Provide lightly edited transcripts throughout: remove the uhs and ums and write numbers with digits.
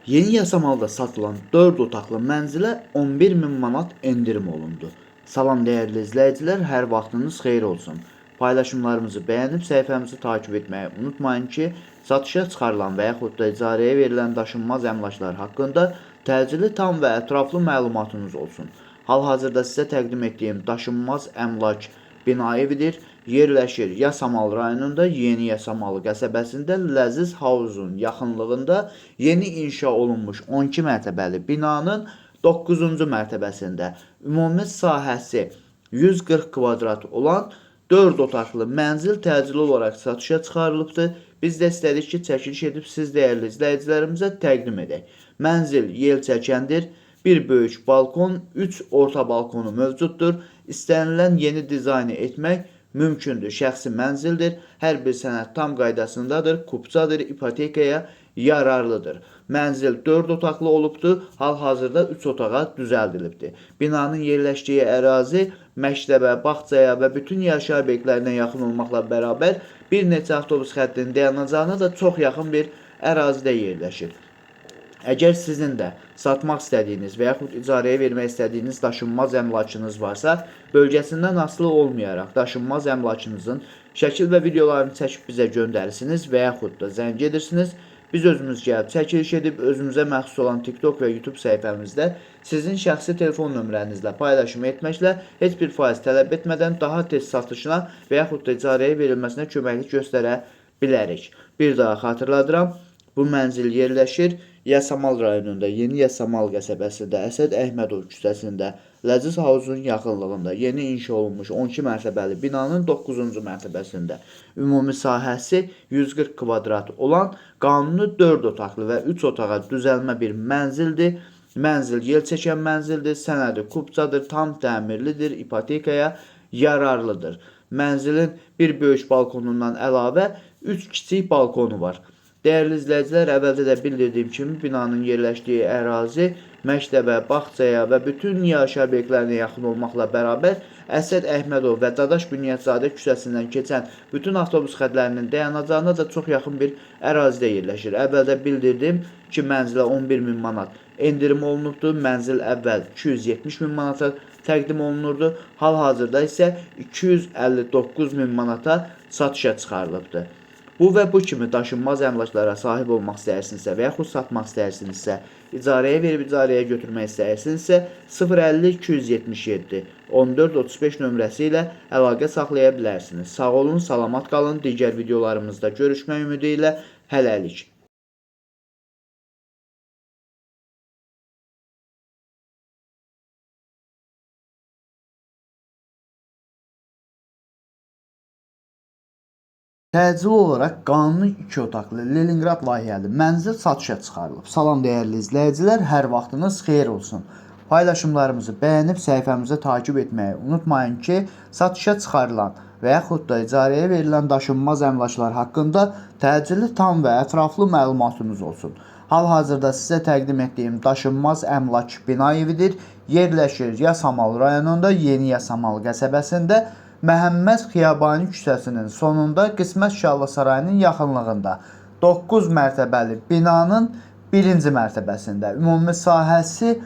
Yeni yasamalda satılan 4 otaqlı mənzilə 11.000 manat endirim olundu. Salam dəyərli izləyicilər, hər vaxtınız xeyir olsun. Paylaşımlarımızı bəyənib səhifəmizi takip etməyi unutmayın ki, satışa çıxarılan və yaxud da icarəyə verilən daşınmaz əmlaklar haqqında təcili tam və ətraflı məlumatınız olsun. Hal-hazırda sizə təqdim etdiyim daşınmaz əmlak bina evidir. Yerləşir Yasamal rayonunda Yeni Yasamalı qəsəbəsində Ləziz Havuzun yaxınlığında yeni inşa olunmuş 12 mərtəbəli binanın 9-cu mərtəbəsində ümumi sahəsi 140 kvadrat olan 4 otaqlı mənzil təcili olaraq satışa çıxarılıbdır. Biz də istədik ki, çəkiliş edib siz dəyərli izləyicilərimizə təqdim edək. Mənzil yel çəkəndir. Bir böyük balkon, 3 orta balkonu mövcuddur. İstənilən yeni dizaynı etmək mümkündür. Şəxsi mənzildir. Hər bir sənəd tam qaydasındadır. Kupçadır, ipotekaya yararlıdır. Mənzil 4 otaqlı olubdur. Hal-hazırda 3 otağa düzəldilibdir. Binanın yerləşdiyi ərazi məktəbə, bağçaya və bütün yaşayış obyektlərinə yaxın olmaqla bərabər bir neçə avtobus xəttinin dayanacağına da çox yaxın bir ərazidə yerləşir. Əgər sizin də satmaq istədiyiniz və yaxud icarəyə vermək istədiyiniz daşınmaz əmlakınız varsa, bölgəsindən asılı olmayaraq daşınmaz əmlakınızın şəkil və videolarını çəkib bizə göndərirsiniz və yaxud da zəng edirsiniz. Biz özümüz gəlib çəkiliş edib özümüzə məxsus olan TikTok və YouTube səhifəmizdə sizin şəxsi telefon nömrənizlə paylaşım etməklə heç bir faiz tələb etmədən daha tez satışına və yaxud da icarəyə verilməsinə köməklik göstərə bilərik. Bir daha xatırladıram, bu mənzil yerləşir Yasamal rayonunda Yeni Yasamal qəsəbəsində Əsəd Əhmədov küçəsində Ləziz Havuzun yaxınlığında yeni inşa olunmuş 12 mərtəbəli binanın 9-cu mərtəbəsində ümumi sahəsi 140 kvadrat olan qanuni 4 otaqlı və 3 otağa düzəlmə bir mənzildir. Mənzil yel çəkən mənzildir, sənədi kupçadır, tam təmirlidir, ipotekaya yararlıdır. Mənzilin bir böyük balkonundan əlavə 3 kiçik balkonu var. Dəyərli izləyicilər, əvvəldə də bildirdiyim kimi binanın yerləşdiyi ərazi məktəbə, bağçaya və bütün yaşayış obyektlərinə yaxın olmaqla bərabər Əsəd Əhmədov və Dadaş Bünyadzadə küçəsindən keçən bütün avtobus xətlərinin dayanacağına da çox yaxın bir ərazidə yerləşir. Əvvəldə bildirdim ki, mənzilə 11.000 manat endirim olunubdur. Mənzil əvvəl 270.000 manata təqdim olunurdu. Hal-hazırda isə 259.000 manata satışa çıxarılıbdır. Bu və bu kimi daşınmaz əmlaklara sahib olmaq istəyirsinizsə və yaxud satmaq istəyirsinizsə, icarəyə verib icarəyə götürmək istəyirsinizsə 050 277 14 35 nömrəsi ilə əlaqə saxlaya bilərsiniz. Sağ olun, salamat qalın. Digər videolarımızda görüşmək ümidi ilə hələlik. Təcili olaraq qanuni 2 otaqlı Leningrad layihəli mənzil satışa çıxarılıb. Salam dəyərli izləyicilər, hər vaxtınız xeyir olsun. Paylaşımlarımızı bəyənib səhifəmizi takib etməyi unutmayın ki, satışa çıxarılan və yaxud da icarəyə verilən daşınmaz əmlaklar haqqında təcili tam və ətraflı məlumatınız olsun. Hal-hazırda sizə təqdim etdiyim daşınmaz əmlak bina evidir. Yerləşir Yasamal rayonunda Yeni Yasamal qəsəbəsində Məhəmməd Xiyabani küçəsinin sonunda Qismət Şalla sarayının yaxınlığında 9 mərtəbəli binanın 1-ci mərtəbəsində ümumi sahəsi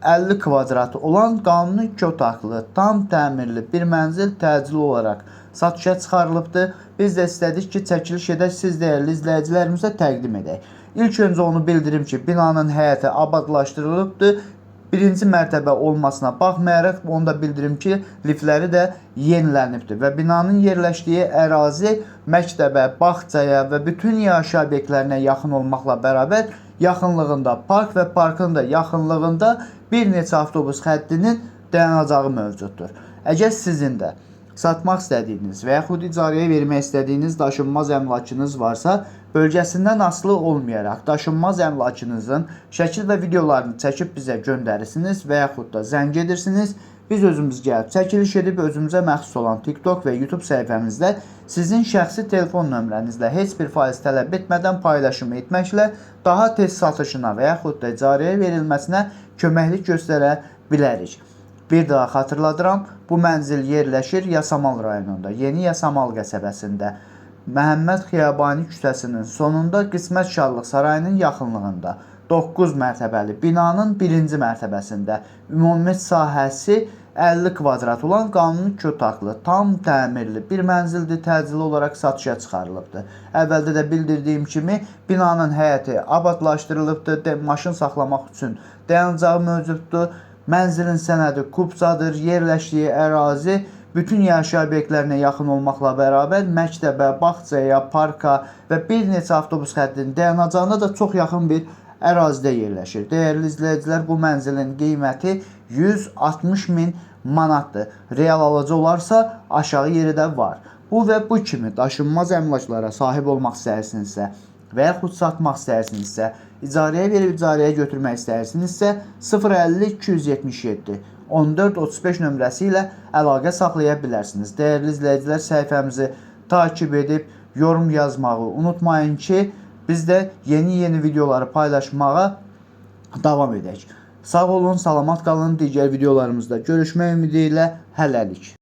50 kvadrat olan qanuni 2 otaqlı, tam təmirli bir mənzil təcili olaraq satışa çıxarılıbdır. Biz də istədik ki, çəkiliş edək, siz dəyərli izləyicilərimizə təqdim edək. İlk öncə onu bildirim ki, binanın həyəti abadlaşdırılıbdır. Birinci mərtəbə olmasına baxmayaraq, onu da bildirim ki, liftləri də yenilənibdir və binanın yerləşdiyi ərazi məktəbə, bağçaya və bütün yaşayış obyektlərinə yaxın olmaqla bərabər yaxınlığında park və parkın da yaxınlığında bir neçə avtobus xəttinin dayanacağı mövcuddur. Əgər sizin də satmaq istədiyiniz və yaxud icarəyə vermək istədiyiniz daşınmaz əmlakınız varsa, bölgəsindən asılı olmayaraq daşınmaz əmlakınızın şəkil və videolarını çəkib bizə göndərirsiniz və yaxud da zəng edirsiniz. Biz özümüz gəlib çəkiliş edib özümüzə məxsus olan TikTok və YouTube səhifəmizdə sizin şəxsi telefon nömrənizlə heç bir faiz tələb etmədən paylaşım etməklə daha tez satışına və yaxud da icarəyə verilməsinə köməklik göstərə bilərik. Bir daha xatırladıram, bu mənzil yerləşir Yasamal rayonunda Yeni Yasamal qəsəbəsində Məhəmməd Xiyabani küçəsinin sonunda Qismət Şallıq sarayının yaxınlığında 9 mərtəbəli binanın 1-ci mərtəbəsində ümumi sahəsi 50 kvadrat olan qanuni 2 otaqlı, tam təmirli bir mənzildir, təcili olaraq satışa çıxarılıbdır. Əvvəldə də bildirdiyim kimi binanın həyəti abadlaşdırılıbdır, maşın saxlamaq üçün dayanacağı mövcuddur. Mənzilin sənədi kubsadır, yerləşdiyi ərazi bütün yaşayış obyektlərinə yaxın olmaqla bərabər məktəbə, bağçaya, parka və bir neçə avtobus xəttinin dayanacağına da çox yaxın bir ərazidə yerləşir. Dəyərli izləyicilər, bu mənzilin qiyməti 160 min manatdır. Real alıcı olarsa aşağı yeri də var. Bu və bu kimi daşınmaz əmlaklara sahib olmaq istəyirsinizsə və yaxud satmaq istəyirsinizsə, icarəyə verib icarəyə götürmək istəyirsinizsə 050 277 1435 nömrəsi ilə əlaqə saxlaya bilərsiniz. Dəyərli izləyicilər, səhifəmizi takib edib yorum yazmağı unutmayın ki, biz də yeni videoları paylaşmağa davam edək. Sağ olun, salamat qalın. Digər videolarımızda görüşmək ümidi ilə hələlik.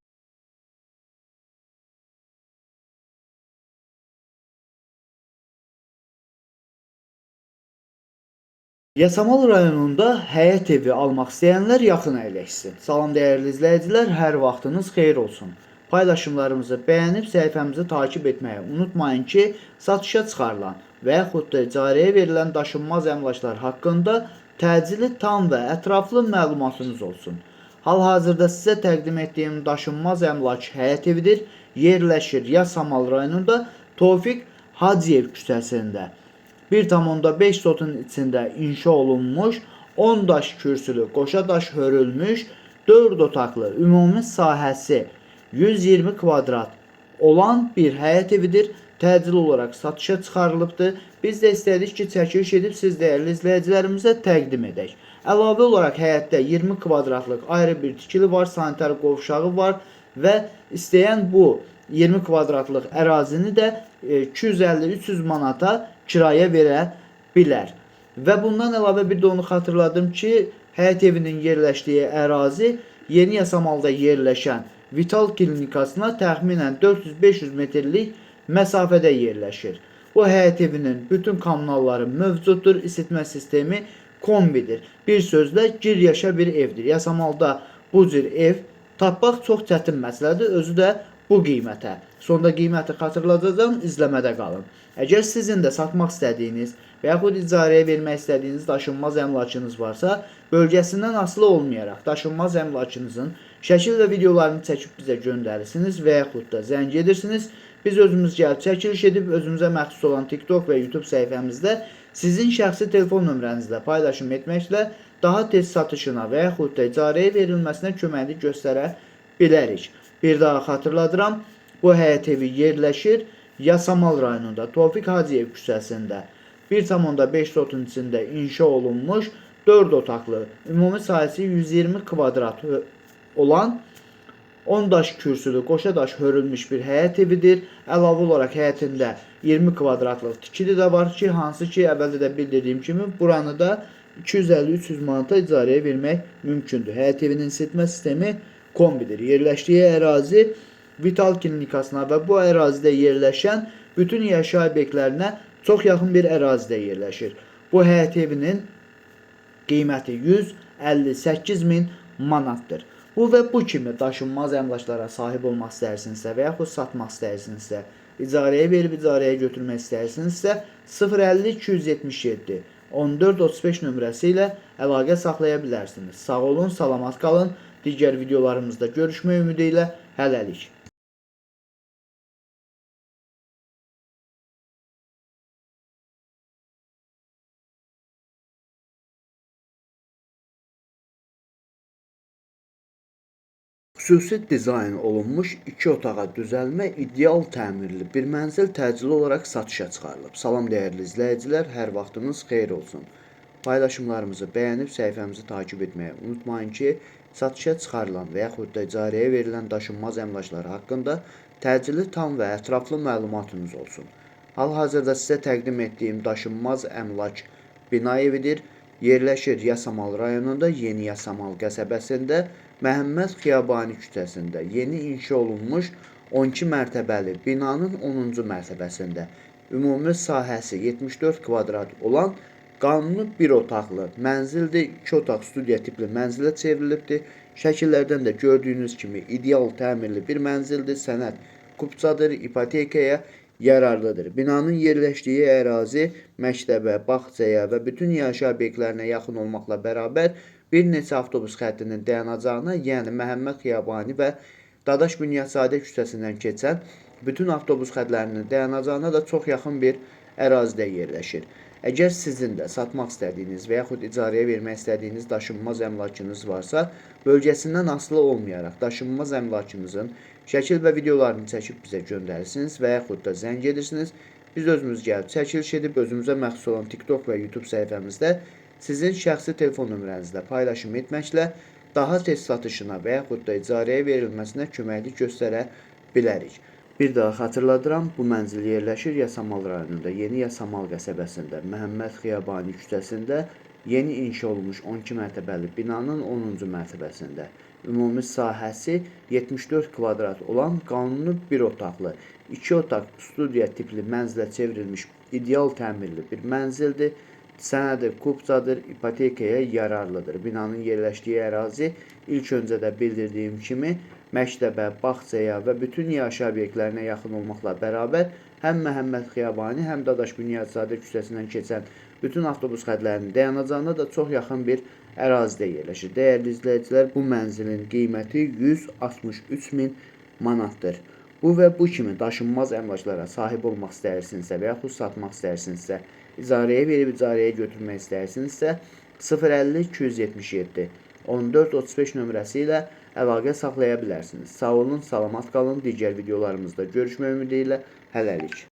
Yasamal rayonunda həyət evi almaq istəyənlər yaxın əyləşsin. Salam dəyərli izləyicilər, hər vaxtınız xeyir olsun. Paylaşımlarımızı bəyənib səhifəmizi takib etməyi unutmayın ki, satışa çıxarılan və yaxud da icarəyə verilən daşınmaz əmlaklar haqqında təcili, tam və ətraflı məlumatınız olsun. Hal-hazırda sizə təqdim etdiyim daşınmaz əmlak həyət evidir. Yerləşir Yasamal rayonunda Tofiq Hacıyev küçəsində. 1,5 sotun içində inşa olunmuş, 10 daş kürsülü, qoşa daş hörülmüş, 4 otaqlı, ümumi sahəsi 120 kvadrat olan bir həyət evidir. Təcili olaraq satışa çıxarılıbdır. Biz də istədik ki, çəkiliş edib siz dəyərli izləyicilərimizə təqdim edək. Əlavə olaraq həyətdə 20 kvadratlıq ayrı bir tikili var, sanitar qovşağı var və istəyən bu 20 kvadratlıq ərazini də 250-300 manata kiraya verə bilər. Və bundan əlavə bir də onu xatırladım ki, həyət evinin yerləşdiyi ərazi Yeni Yasamalda yerləşən Vital klinikasına təxminən 400-500 metrlik məsafədə yerləşir. Bu həyət evinin bütün kommunalları mövcuddur, isitmə sistemi kombidir. Bir sözlə, gir yaşa bir evdir. Yasamalda bu cür ev tapmaq çox çətin məsələdir, özü də bu qiymətə. Sonda qiyməti xatırladacağım, izləmədə qalın. Əgər sizin də satmaq istədiyiniz və yaxud icarəyə vermək istədiyiniz daşınmaz əmlakınız varsa, bölgəsindən asılı olmayaraq daşınmaz əmlakınızın şəkil və videolarını çəkib bizə göndərirsiniz və yaxud da zəng edirsiniz. Biz özümüz gəlib çəkiliş edib özümüzə məxsus olan TikTok və YouTube səhifəmizdə sizin şəxsi telefon nömrənizlə paylaşım etməklə daha tez satışına və yaxud da icarəyə verilməsinə köməklik göstərə bilərik. Bir daha xatırladıram, bu həyət evi yerləşir Yasamal rayonunda Tofiq Hacıyev küçəsində 1,5 sotun içində inşa olunmuş 4 otaqlı, ümumi sahəsi 120 kvadrat olan 10 daş kürsülü, qoşa daş hörülmüş bir həyət evidir. Əlavə olaraq həyətində 20 kvadratlıq tikili də var ki, hansı ki, əvvəldə də bildirdiyim kimi, buranı da 250-300 manata icarəyə vermək mümkündür. Həyət evinin isitmə sistemi kombidir. Yerləşdiyi ərazi Vital klinikasına və bu ərazidə yerləşən bütün yaşayış obyektlərinə çox yaxın bir ərazidə yerləşir. Bu həyət evinin qiyməti 158 min manatdır. Bu və bu kimi daşınmaz əmlaklara sahib olmaq istəyirsinizsə və yaxud satmaq istəyirsinizsə, icarəyə verib icarəyə götürmək istəyirsinizsə 050 277 1435 nömrəsi ilə əlaqə saxlaya bilərsiniz. Sağ olun, salamat qalın. Digər videolarımızda görüşmək ümidi ilə hələlik. Xüsusi dizayn olunmuş 2 otağa düzəlmə ideal təmirli bir mənzil təcili olaraq satışa çıxarılıb. Salam dəyərli izləyicilər, hər vaxtınız xeyir olsun. Paylaşımlarımızı bəyənib səhifəmizi takib etməyi unutmayın ki, satışa çıxarılan və yaxud da icarəyə verilən daşınmaz əmlaklar haqqında təcili, tam və ətraflı məlumatınız olsun. Hal-hazırda sizə təqdim etdiyim daşınmaz əmlak bina evidir. Yerləşir Yasamal rayonunda Yeni Yasamal qəsəbəsində Məhəmməd Xiyabani küçəsində yeni inşa olunmuş 12 mərtəbəli binanın 10-cu mərtəbəsində ümumi sahəsi 74 kvadrat olan Qanuni bir otaqlı mənzildir. 2 otaq studiya tipli mənzilə çevrilibdir. Şəkillərdən də gördüyünüz kimi ideal təmirli bir mənzildir. Sənəd kupçadır, ipotekaya yararlıdır. Binanın yerləşdiyi ərazi məktəbə, bağçaya və bütün yaşayış obyektlərinə yaxın olmaqla bərabər bir neçə avtobus xəttinin dayanacağına, yəni Məhəmməd Xiyabani və Dadaş Bünyadzadə küçəsindən keçən bütün avtobus xəttlərinin dayanacağına da çox yaxın bir ərazidə yerləşir. Əgər sizin də satmaq istədiyiniz və yaxud icarəyə vermək istədiyiniz daşınmaz əmlakınız varsa, bölgəsindən asılı olmayaraq daşınmaz əmlakınızın şəkil və videolarını çəkib bizə göndərirsiniz və yaxud da zəng edirsiniz. Biz özümüz gəlib çəkiliş edib özümüzə məxsus olan TikTok və YouTube səhifəmizdə sizin şəxsi telefon nömrənizlə paylaşım etməklə daha tez satışına və yaxud da icarəyə verilməsinə köməklik göstərə bilərik. Bir daha xatırladıram, bu mənzil yerləşir Yasamal rayonunda, Yeni Yasamal qəsəbəsində, Məhəmməd Xiyabani küçəsində, yeni inşa olmuş 12 mərtəbəli binanın 10-cu mərtəbəsində. Ümumi sahəsi 74 kvadrat olan qanuni bir otaqlı, 2 otaq studiya tipli mənzilə çevrilmiş ideal təmirli bir mənzildir. Sənədi kupçadır, ipotekaya yararlıdır. Binanın yerləşdiyi ərazi ilk öncə də bildirdiyim kimi məktəbə, bağçaya və bütün yaşayış obyektlərinə yaxın olmaqla bərabər həm Məhəmməd Xiyabani, həm Dadaş Bünyadzadə küçəsindən keçən bütün avtobus xəttlərinin dayanacağına da çox yaxın bir ərazidə yerləşir. Dəyərli izləyicilər, bu mənzilin qiyməti 163 min manatdır. Bu və bu kimi daşınmaz əmlaklara sahib olmaq istəyirsinizsə və yaxud satmaq istəyirsinizsə, icarəyə verib icarəyə götürmək istəyirsinizsə 050 277 14 35 nömrəsi ilə əlaqə saxlaya bilərsiniz. Sağ olun, salamat qalın. Digər videolarımızda görüşmək ümidi ilə hələlik.